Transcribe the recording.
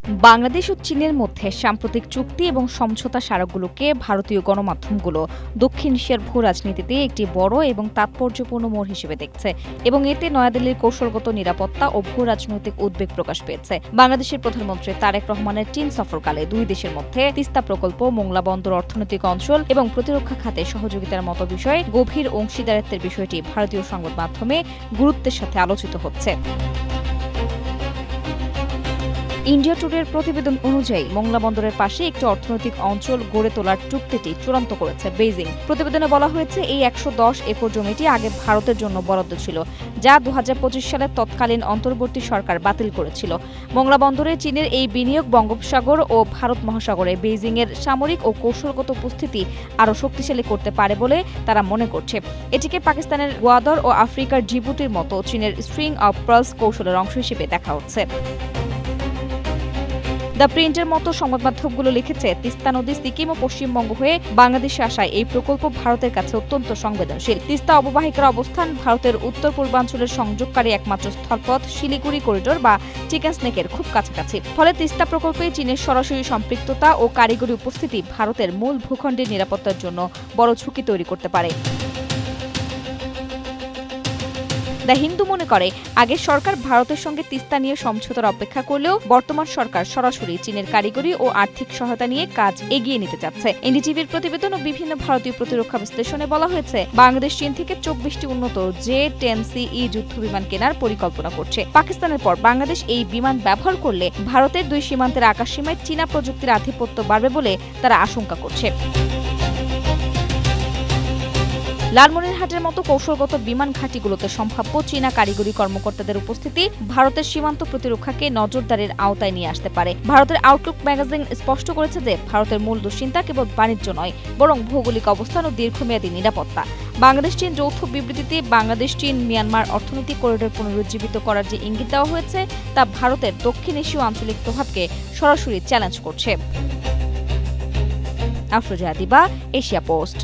বাংলাদেশ ও চীনের মধ্যে সাম্প্রতিক চুক্তি এবং সমঝোতা স্মারকগুলোকে ভারতীয় গণমাধ্যমগুলো দক্ষিণ এশিয়ার ভূ রাজনীতিতে একটি বড় এবং তাৎপর্যপূর্ণ মোড় হিসেবে দেখছে এবং এতে নয়াদিল্লির কৌশলগত নিরাপত্তা ও ভূ রাজনৈতিক উদ্বেগ প্রকাশ পেয়েছে। বাংলাদেশের প্রধানমন্ত্রী তারেক রহমানের চীন সফরকালে দুই দেশের মধ্যে তিস্তা প্রকল্প, মোংলা বন্দর অর্থনৈতিক অঞ্চল এবং প্রতিরক্ষা খাতে সহযোগিতার মতো বিষয়ে গভীর অংশীদারিত্বের বিষয়টি ভারতীয় সংবাদ মাধ্যমে গুরুত্বের সাথে আলোচিত হচ্ছে। ইন্ডিয়া টুডের প্রতিবেদন অনুযায়ী মোংলা বন্দরের পাশে একটি অর্থনৈতিক অঞ্চল গড়ে তোলার চুক্তিটি চূড়ান্ত করেছে বেইজিং। প্রতিবেদনে বলা হয়েছে, এই ১১০ একর জমিটি আগে ভারতের জন্য বরাদ্দ ছিল, যা ২০২৫ সালের তৎকালীন অন্তর্বর্তী সরকার বাতিল করেছিল। মোংলা বন্দরে চীনের এই বিনিয়োগ বঙ্গোপসাগর ও ভারত মহাসাগরে বেইজিংয়ের সামরিক ও কৌশলগত উপস্থিতি আরও শক্তিশালী করতে পারে বলে তারা মনে করছে। এটিকে পাকিস্তানের গোয়াদর ও আফ্রিকার জিবুতির মতো চীনের স্ট্রিং অব পার্লস কৌশলের অংশ হিসেবে দেখা হচ্ছে। দ্য প্রিন্টের মতো সংবাদ মাধ্যমগুলো লিখেছে, তিস্তা নদী সিকিম ও পশ্চিমবঙ্গ হয়ে বাংলাদেশে আসায় এই প্রকল্প ভারতের কাছে অত্যন্ত সংবেদনশীল। তিস্তা অববাহিকার অবস্থান ভারতের উত্তর পূর্বাঞ্চলের সংযোগকারী একমাত্র স্থলপথ শিলিগুড়ি করিডোর বা চিকেন স্নেকের খুব কাছাকাছি। ফলে তিস্তা প্রকল্পে চীনের সরাসরি সম্পৃক্ততা ও কারিগরি উপস্থিতি ভারতের মূল ভূখণ্ডের নিরাপত্তার জন্য বড় ঝুঁকি তৈরি করতে পারে। দ্য হিন্দু মনে করে, আগের সরকার ভারতের সঙ্গে তিস্তা নিয়ে সমঝোতার অপেক্ষা করলেও বর্তমান সরকার সরাসরি চীনের কারিগরি ও আর্থিক সহায়তা নিয়ে কাজ এগিয়ে নিতে চাচ্ছে। এনডিটিভির প্রতিবেদন ও বিভিন্ন ভারতীয় প্রতিরক্ষা বিশ্লেষণে বলা হয়েছে, বাংলাদেশ চীন থেকে ২৪টি উন্নত J-10CE যুদ্ধ বিমান কেনার পরিকল্পনা করছে। পাকিস্তানের পর বাংলাদেশ এই বিমান ব্যবহার করলে ভারতের দুই সীমান্তের আকাশসীমায় চীনা প্রযুক্তির আধিপত্য বাড়বে বলে তারা আশঙ্কা করছে। লালমনিরহাটের মতো কৌশলগত বিমান ঘাঁটিগুলোতে সম্ভাব্য চীনা কারিগরি কর্মকর্তাদের উপস্থিতি ভারতের সীমান্ত প্রতিরক্ষাকে নজরদারির আওতায় নিয়ে আসতে পারে। ভারতের আউটলুক ম্যাগাজিন স্পষ্ট করেছে যে, ভারতের মূল দুশ্চিন্তা কেবল বাণিজ্য নয়, বরং ভৌগোলিক অবস্থান ও দীর্ঘমেয়াদী নিরাপত্তা। বাংলাদেশ চীন যৌথ বিবৃতিতে বাংলাদেশ চীন মিয়ানমার অর্থনৈতিক করিডোর পুনরুজ্জীবিত করার যে ইঙ্গিত দেওয়া হয়েছে, তা ভারতের দক্ষিণ এশীয় আঞ্চলিক প্রভাবকে সরাসরি চ্যালেঞ্জ করছে। আফরোজা দিবা, এশিয়া পোস্ট।